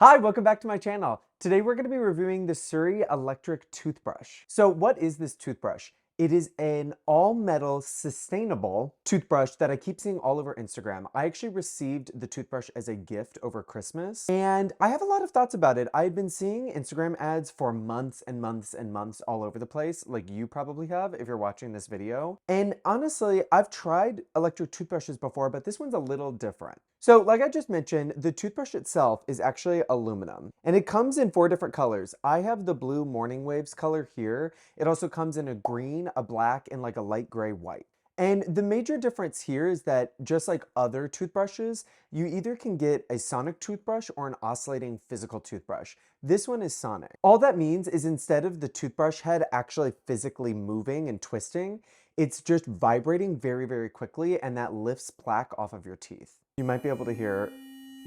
Hi, welcome back to my channel. Today we're going to be reviewing the SURI electric toothbrush. So what is this toothbrush? It is an all-metal sustainable toothbrush that I keep seeing all over Instagram. I actually received the toothbrush as a gift over Christmas, and I have a lot of thoughts about it. I've been seeing Instagram ads for months and months and months all over the place, like you probably have if you're watching this video. And honestly, I've tried electric toothbrushes before, but this one's a little different. So like I just mentioned, the toothbrush itself is actually aluminum, and it comes in 4 different colors. I have the blue Morning Waves color here. It also comes in a green, a black, and like a light gray white. And the major difference here is that just like other toothbrushes, you either can get a sonic toothbrush or an oscillating physical toothbrush. This one is sonic. All that means is instead of the toothbrush head actually physically moving and twisting, it's just vibrating very, very quickly, and that lifts plaque off of your teeth. You might be able to hear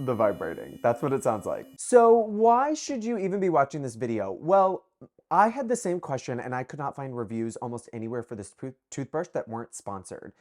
the vibrating. That's what it sounds like. So why should you even be watching this video? Well, I had the same question and I could not find reviews almost anywhere for this toothbrush that weren't sponsored.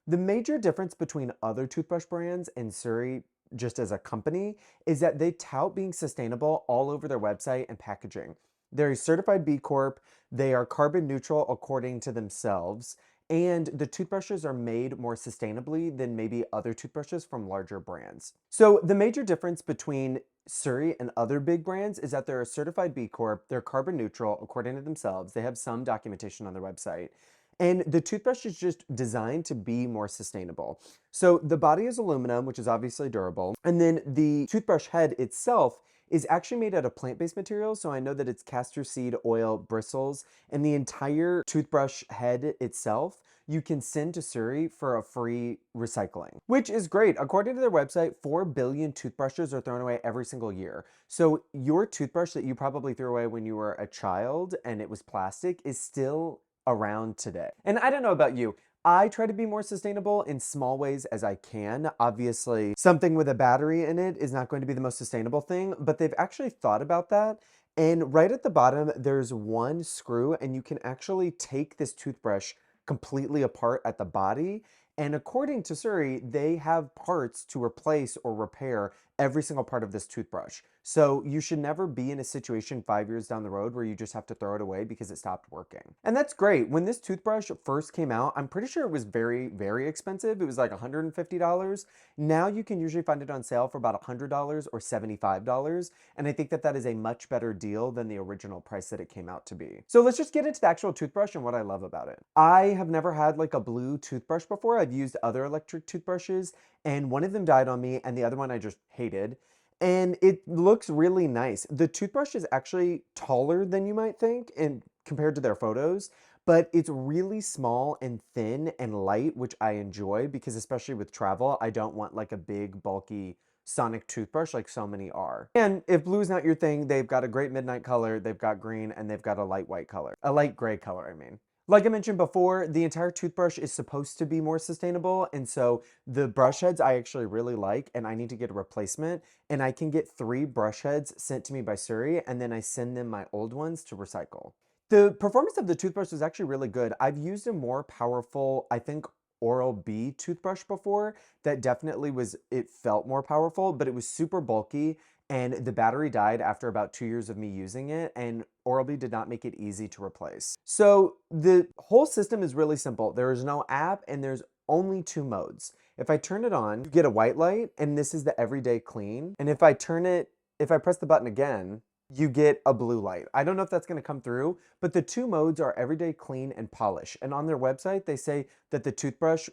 The major difference between other toothbrush brands and SURI just as a company is that they tout being sustainable all over their website and packaging. They're a certified B Corp, they are carbon neutral according to themselves, and the toothbrushes are made more sustainably than maybe other toothbrushes from larger brands. So the major difference between SURI and other big brands is that they're a certified B Corp, they're carbon neutral according to themselves, they have some documentation on their website, and the toothbrush is just designed to be more sustainable. So the body is aluminum, which is obviously durable, and then the toothbrush head itself is actually made out of plant-based materials. So I know that it's castor seed oil bristles, and the entire toothbrush head itself you can send to SURI for a free recycling, which is great. According to their website, 4 billion toothbrushes are thrown away every single year. So your toothbrush that you probably threw away when you were a child and it was plastic is still around today. And I don't know about you, I try to be more sustainable in small ways as I can. Obviously, something with a battery in it is not going to be the most sustainable thing, but they've actually thought about that. And right at the bottom, there's one screw, and you can actually take this toothbrush completely apart at the body. And according to SURI, they have parts to replace or repair every single part of this toothbrush. So you should never be in a situation 5 years down the road where you just have to throw it away because it stopped working. And that's great. When this toothbrush first came out, I'm pretty sure it was very, very expensive. It was like $150. Now you can usually find it on sale for about $100 or $75. And I think that that is a much better deal than the original price that it came out to be. So let's just get into the actual toothbrush and what I love about it. I have never had like a blue toothbrush before. I've used other electric toothbrushes, and one of them died on me and the other one I just hated. And it looks really nice. The toothbrush is actually taller than you might think and compared to their photos, but it's really small and thin and light, which I enjoy because especially with travel, I don't want like a big bulky sonic toothbrush like so many are. And if blue is not your thing, they've got a great midnight color, they've got green, and they've got a light white color. A light gray color, I mean. Like I mentioned before, the entire toothbrush is supposed to be more sustainable, and so the brush heads I actually really like, and I need to get a replacement, and I can get 3 brush heads sent to me by SURI, and then I send them my old ones to recycle. The performance of the toothbrush is actually really good. I've used a more powerful, I think, Oral-B toothbrush before that definitely was, it felt more powerful, but it was super bulky, and the battery died after about 2 years of me using it, and Oral-B did not make it easy to replace. So the whole system is really simple. There is no app, and there's only 2 modes. If I turn it on, you get a white light, and this is the everyday clean. And if I press the button again, you get a blue light. I don't know if that's gonna come through, but the 2 modes are everyday clean and polish. And on their website, they say that the toothbrush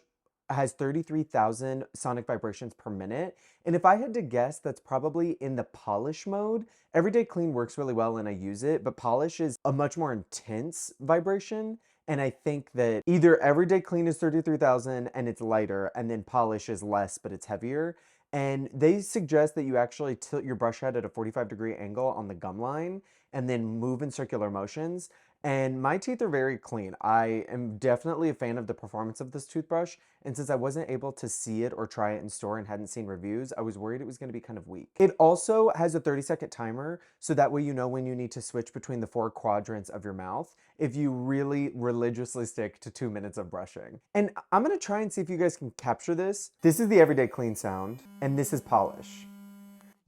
has 33,000 sonic vibrations per minute. And if I had to guess, that's probably in the polish mode. Everyday clean works really well and I use it, but polish is a much more intense vibration. And I think that either everyday clean is 33,000 and it's lighter, and then polish is less, but it's heavier. And they suggest that you actually tilt your brush head at a 45-degree angle on the gum line and then move in circular motions. And my teeth are very clean. I am definitely a fan of the performance of this toothbrush. And since I wasn't able to see it or try it in store and hadn't seen reviews, I was worried it was gonna be kind of weak. It also has a 30-second timer, so that way you know when you need to switch between the 4 quadrants of your mouth if you really religiously stick to 2 minutes of brushing. And I'm gonna try and see if you guys can capture this. This is the everyday clean sound, and this is polish.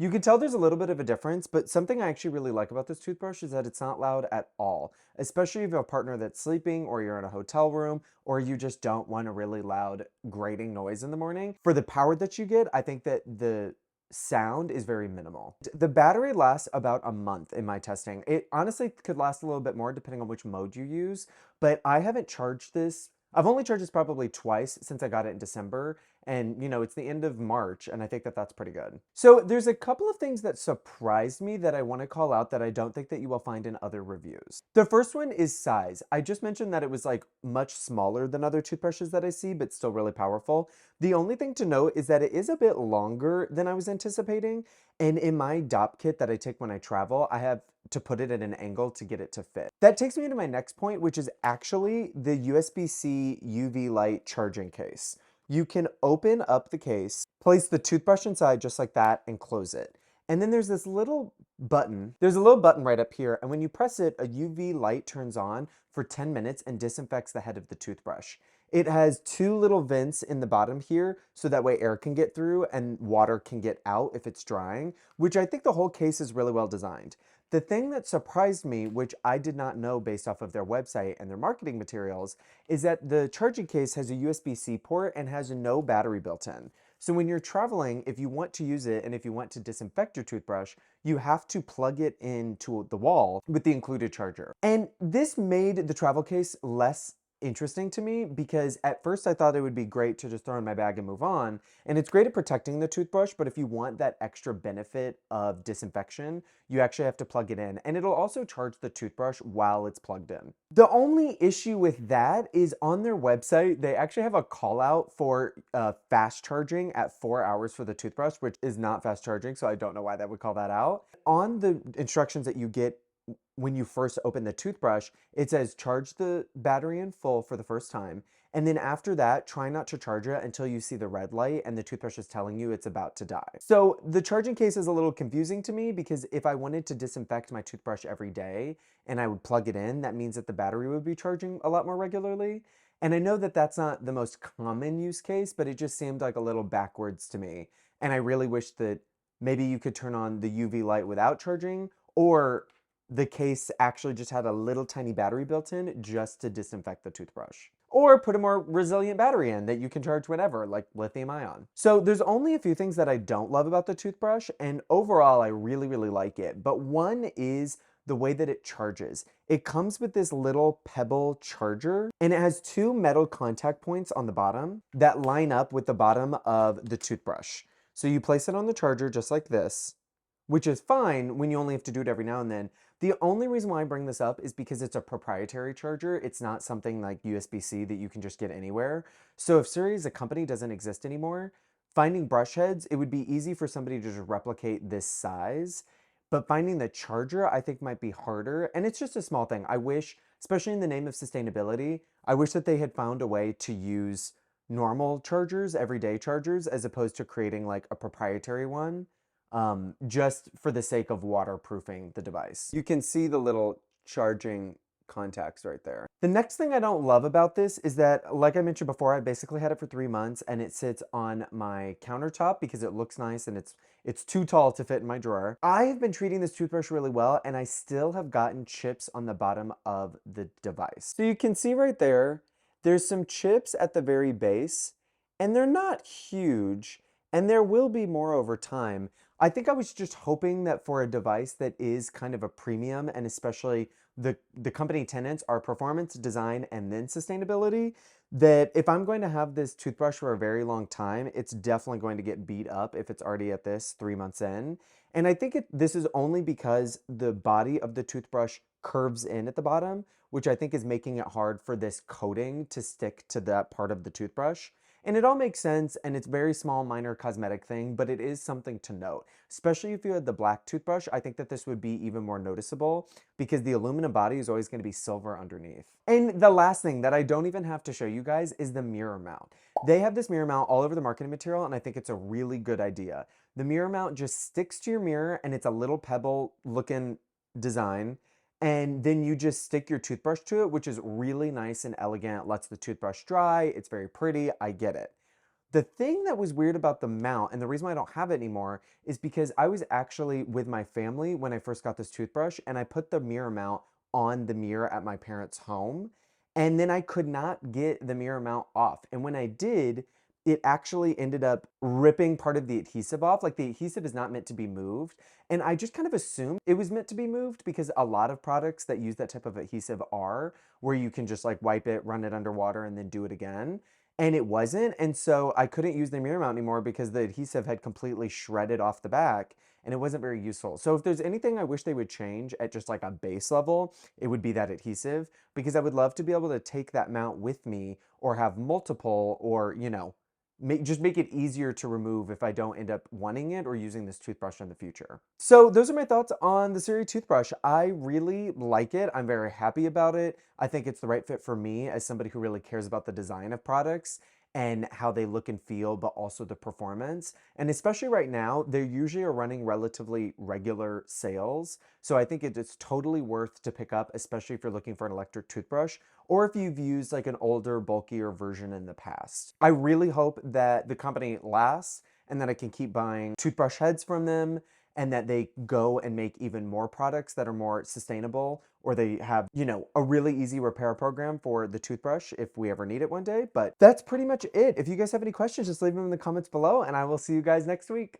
You can tell there's a little bit of a difference, but something I actually really like about this toothbrush is that it's not loud at all, especially if you have a partner that's sleeping or you're in a hotel room or you just don't want a really loud grating noise in the morning. For the power that you get, I think that the sound is very minimal. The battery lasts about a month in my testing. It honestly could last a little bit more depending on which mode you use, but I haven't charged this. I've only charged this probably twice since I got it in December, and it's the end of March, and I think that that's pretty good. So there's a couple of things that surprised me that I want to call out that I don't think that you will find in other reviews. The first one is size. I just mentioned that it was like much smaller than other toothbrushes that I see, but still really powerful. The only thing to note is that it is a bit longer than I was anticipating, and in my DOP kit that I take when I travel, I have to put it at an angle to get it to fit. That takes me to my next point, which is actually the USB-C UV light charging case. You can open up the case, place the toothbrush inside just like that, and close it. And then there's this little button. There's a little button right up here, and when you press it, a UV light turns on for 10 minutes and disinfects the head of the toothbrush. It has two little vents in the bottom here, so that way air can get through and water can get out if it's drying, which I think the whole case is really well designed. The thing that surprised me, which I did not know based off of their website and their marketing materials, is that the charging case has a USB-C port and has no battery built in. So when you're traveling, if you want to use it and if you want to disinfect your toothbrush, you have to plug it into the wall with the included charger. And this made the travel case less interesting to me because at first I thought it would be great to just throw in my bag and move on. And it's great at protecting the toothbrush, but if you want that extra benefit of disinfection, you actually have to plug it in. And it'll also charge the toothbrush while it's plugged in. The only issue with that is on their website, they actually have a call out for fast charging at 4 hours for the toothbrush, which is not fast charging, so I don't know why that would call that out. On the instructions that you get when you first open the toothbrush, it says charge the battery in full for the first time. And then after that, try not to charge it until you see the red light and the toothbrush is telling you it's about to die. So the charging case is a little confusing to me because if I wanted to disinfect my toothbrush every day and I would plug it in, that means that the battery would be charging a lot more regularly. And I know that that's not the most common use case, but it just seemed like a little backwards to me. And I really wish that maybe you could turn on the UV light without charging, or the case actually just had a little tiny battery built in just to disinfect the toothbrush. Or put a more resilient battery in that you can charge whenever, like lithium ion. So there's only a few things that I don't love about the toothbrush, and overall I really, really like it. But one is the way that it charges. It comes with this little pebble charger, and it has two metal contact points on the bottom that line up with the bottom of the toothbrush. So you place it on the charger just like this, which is fine when you only have to do it every now and then. The only reason why I bring this up is because it's a proprietary charger. It's not something like USB-C that you can just get anywhere. So if SURI as a company doesn't exist anymore, finding brush heads, it would be easy for somebody to just replicate this size. But finding the charger, I think might be harder. And it's just a small thing. I wish, especially in the name of sustainability, I wish that they had found a way to use normal chargers, everyday chargers, as opposed to creating like a proprietary one. Just for the sake of waterproofing the device. You can see the little charging contacts right there. The next thing I don't love about this is that, like I mentioned before, I basically had it for 3 months and it sits on my countertop because it looks nice and it's too tall to fit in my drawer. I have been treating this toothbrush really well and I still have gotten chips on the bottom of the device. So you can see right there, there's some chips at the very base and they're not huge and there will be more over time. I think I was just hoping that for a device that is kind of a premium, and especially the company tenants are performance, design, and then sustainability, that if I'm going to have this toothbrush for a very long time, it's definitely going to get beat up if it's already at this 3 months in. And I think this is only because the body of the toothbrush curves in at the bottom, which I think is making it hard for this coating to stick to that part of the toothbrush. And it all makes sense, and it's very small, minor cosmetic thing, but it is something to note. Especially if you had the black toothbrush, I think that this would be even more noticeable because the aluminum body is always going to be silver underneath. And the last thing that I don't even have to show you guys is the mirror mount. They have this mirror mount all over the marketing material, and I think it's a really good idea. The mirror mount just sticks to your mirror, and it's a little pebble looking design. And then you just stick your toothbrush to it, which is really nice and elegant, lets the toothbrush dry, it's very pretty, I get it. The thing that was weird about the mount, and the reason why I don't have it anymore, is because I was actually with my family when I first got this toothbrush, and I put the mirror mount on the mirror at my parents' home, and then I could not get the mirror mount off. And when I did, it actually ended up ripping part of the adhesive off. Like, the adhesive is not meant to be moved. And I just kind of assumed it was meant to be moved because a lot of products that use that type of adhesive are, where you can just like wipe it, run it underwater, and then do it again. And it wasn't. And so I couldn't use the mirror mount anymore because the adhesive had completely shredded off the back and it wasn't very useful. So if there's anything I wish they would change at just like a base level, it would be that adhesive, because I would love to be able to take that mount with me or have multiple, or, just make it easier to remove if I don't end up wanting it or using this toothbrush in the future. So those are my thoughts on the SURI toothbrush. I really like it. I'm very happy about it. I think it's the right fit for me as somebody who really cares about the design of products and how they look and feel, but also the performance. And especially right now, they usually are running relatively regular sales. So I think it's totally worth to pick up, especially if you're looking for an electric toothbrush or if you've used like an older, bulkier version in the past. I really hope that the company lasts and that I can keep buying toothbrush heads from them, and that they go and make even more products that are more sustainable, or they have, a really easy repair program for the toothbrush if we ever need it one day. But that's pretty much it. If you guys have any questions, just leave them in the comments below, and I will see you guys next week.